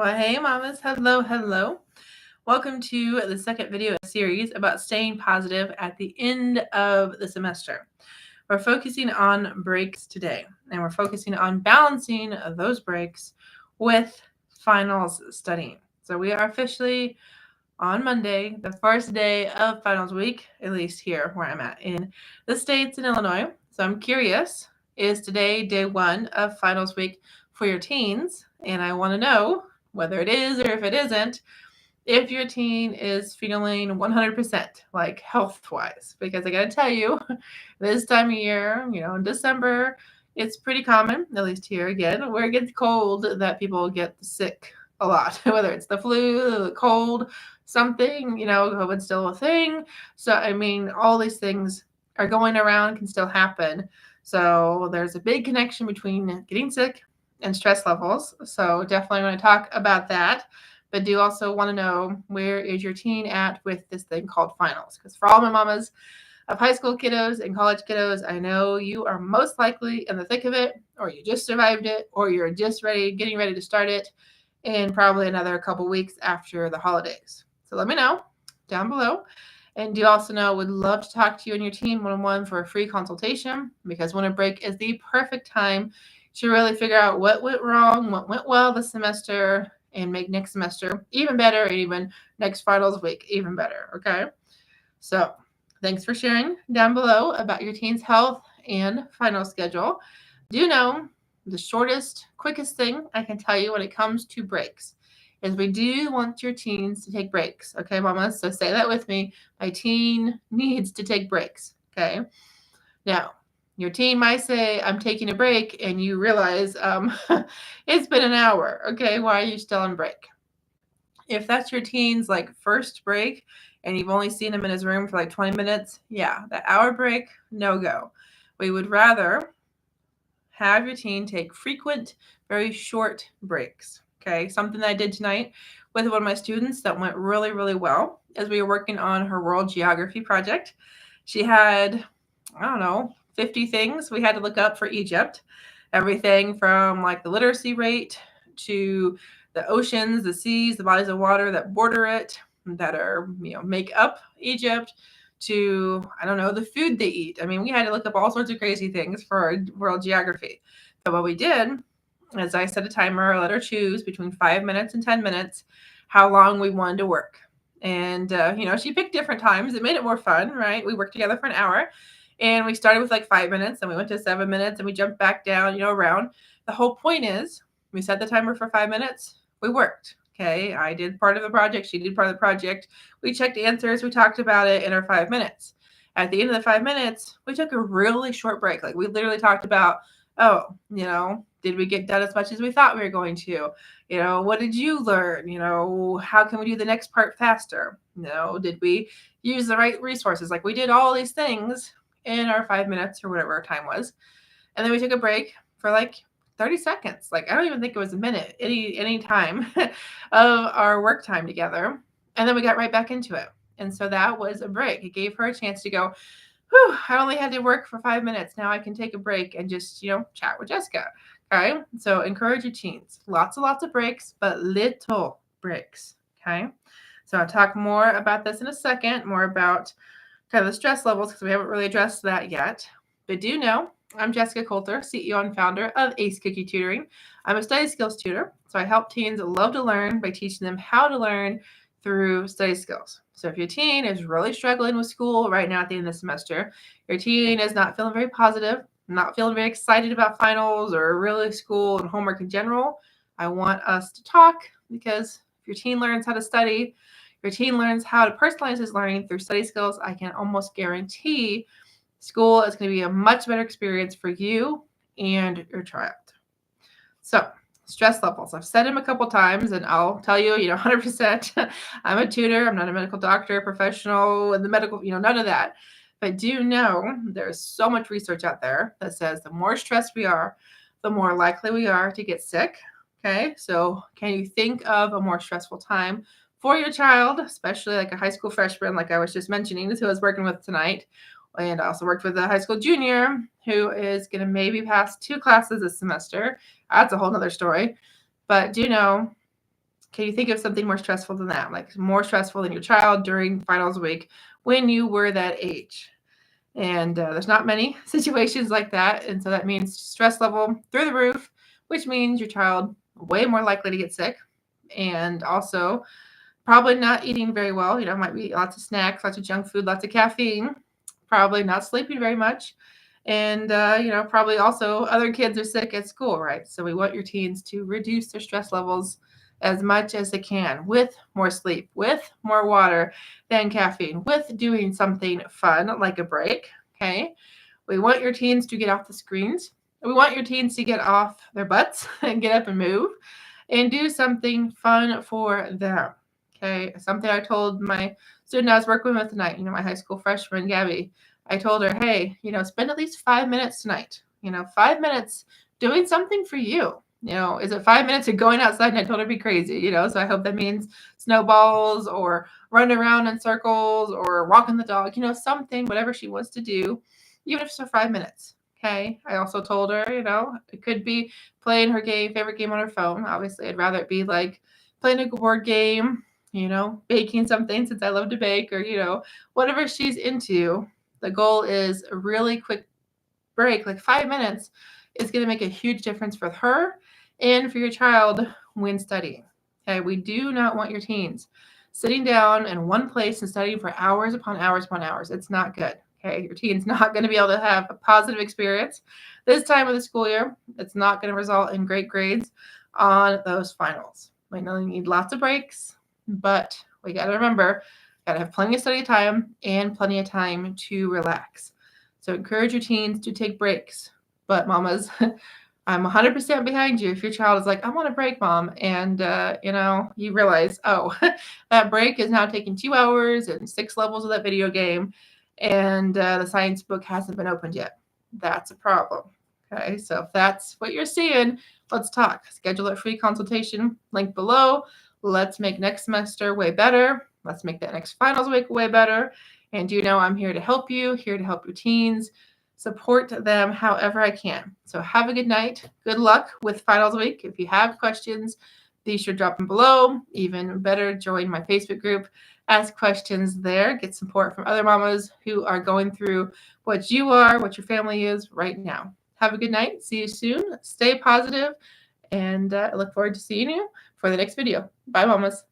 Well, hey, mamas. Hello, hello. Welcome to the second video series about staying positive at the end of the semester. We're focusing on breaks today, and we're focusing on balancing those breaks with finals studying. So we are officially on Monday, the first day of finals week, at least here where I'm at in the States in Illinois. So I'm curious, is today day one of finals week for your teens? And I want to know whether it is or if it isn't, if your teen is feeling 100% like health wise. Because I got to tell you, this time of year, in December, it's pretty common, at least here again, where it gets cold, that people get sick a lot, whether it's the flu, the cold, something, COVID's still a thing. So, all these things are going around, can still happen. So, there's a big connection between getting sick and stress levels. So, definitely want to talk about that. But do also want to know, where is your teen at with this thing called finals? Because for all my mamas of high school kiddos and college kiddos, I know you are most likely in the thick of it, or you just survived it, or you're just getting ready to start it in probably another couple weeks after the holidays. So let me know down below. And do also know, would love to talk to you and your team one-on-one for a free consultation, because winter break is the perfect time to really figure out what went wrong, what went well this semester, and make next semester even better, and even next finals week even better, okay? So thanks for sharing down below about your teen's health and final schedule. Do know the shortest, quickest thing I can tell you when it comes to breaks is we do want your teens to take breaks, okay, mama? So say that with me. My teen needs to take breaks, okay? Now, your teen might say, I'm taking a break, and you realize it's been an hour, okay? Why are you still on break? If that's your teen's first break and you've only seen him in his room for 20 minutes, yeah, that hour break, no go. We would rather have your teen take frequent, very short breaks. Okay, something that I did tonight with one of my students that went really, really well as we were working on her world geography project. She had, 50 things we had to look up for Egypt. Everything from the literacy rate to the oceans, the seas, the bodies of water that border it, that are, make up Egypt, to, the food they eat. We had to look up all sorts of crazy things for our world geography. But what we did is I set a timer, I let her choose between 5 minutes and 10 minutes how long we wanted to work. And, she picked different times. It made it more fun, right? We worked together for an hour. And we started with 5 minutes, and we went to 7 minutes, and we jumped back down, around. The whole point is, we set the timer for 5 minutes. We worked. Okay. I did part of the project. She did part of the project. We checked answers. We talked about it in our 5 minutes. At the end of the 5 minutes, we took a really short break. We literally talked about, did we get done as much as we thought we were going to? What did you learn? How can we do the next part faster? Did we use the right resources? We did all these things in our 5 minutes or whatever our time was. And then we took a break for 30 seconds. I don't even think it was a minute, any time of our work time together. And then we got right back into it. And so that was a break. It gave her a chance to go, whew, I only had to work for 5 minutes. Now I can take a break and just, chat with Jessica. Okay. So encourage your teens. Lots and lots of breaks, but little breaks. Okay. So I'll talk more about this in a second, more about kind of the stress levels, because we haven't really addressed that yet. But do know, I'm Jessica Coulter, CEO and founder of Ace Cookie Tutoring. I'm a study skills tutor, so I help teens love to learn by teaching them how to learn through study skills. So if your teen is really struggling with school right now at the end of the semester, your teen is not feeling very positive, not feeling very excited about finals or really school and homework in general, I want us to talk, because if your teen learns how to study, your teen learns how to personalize his learning through study skills, I can almost guarantee school is going to be a much better experience for you and your child. So, stress levels. I've said them a couple times, and I'll tell you, 100%. I'm a tutor. I'm not a medical doctor, professional in the medical, none of that. But do know there's so much research out there that says the more stressed we are, the more likely we are to get sick. Okay. So, can you think of a more stressful time for your child, especially a high school freshman, like I was just mentioning, who I was working with tonight? And I also worked with a high school junior who is going to maybe pass 2 classes this semester. That's a whole nother story. But do know Can you think of something more stressful than that? Like more stressful than your child during finals week when you were that age? And there's not many situations like that. And so that means stress level through the roof, which means your child way more likely to get sick. And also probably not eating very well. Might be lots of snacks, lots of junk food, lots of caffeine, probably not sleeping very much. And, probably also other kids are sick at school, right? So we want your teens to reduce their stress levels as much as they can with more sleep, with more water than caffeine, with doing something fun like a break. Okay. We want your teens to get off the screens. We want your teens to get off their butts and get up and move and do something fun for them. Okay. Something I told my student I was working with tonight, my high school freshman, Gabby. I told her, hey, spend at least 5 minutes tonight. 5 minutes doing something for you. Is it 5 minutes of going outside? And I told her to be crazy, so I hope that means snowballs or run around in circles or walking the dog, something, whatever she wants to do, even if it's for 5 minutes. Okay. I also told her, it could be playing her favorite game on her phone. Obviously, I'd rather it be like playing a board game, baking something since I love to bake or, whatever she's into. The goal is a really quick break, like 5 minutes, is going to make a huge difference for her and for your child when studying. Okay, we do not want your teens sitting down in one place and studying for hours upon hours upon hours. It's not good. Okay, your teen's not going to be able to have a positive experience this time of the school year. It's not going to result in great grades on those finals. We know you need lots of breaks, but we got to remember, got to have plenty of study time and plenty of time to relax. So encourage your teens to take breaks. But mamas, I'm 100% behind you. If your child is like, I want a break, mom, and you realize, oh, that break is now taking 2 hours and 6 levels of that video game, and the science book hasn't been opened yet. That's a problem. Okay, so if that's what you're seeing, let's talk. Schedule a free consultation, link below. Let's make next semester way better. Let's make that next finals week way better. And I'm here to help you, here to help your teens, support them however I can. So have a good night. Good luck with finals week. If you have questions, be sure to drop them below. Even better, join my Facebook group. Ask questions there. Get support from other mamas who are going through what you are, what your family is right now. Have a good night. See you soon. Stay positive, and I look forward to seeing you for the next video. Bye, mamas.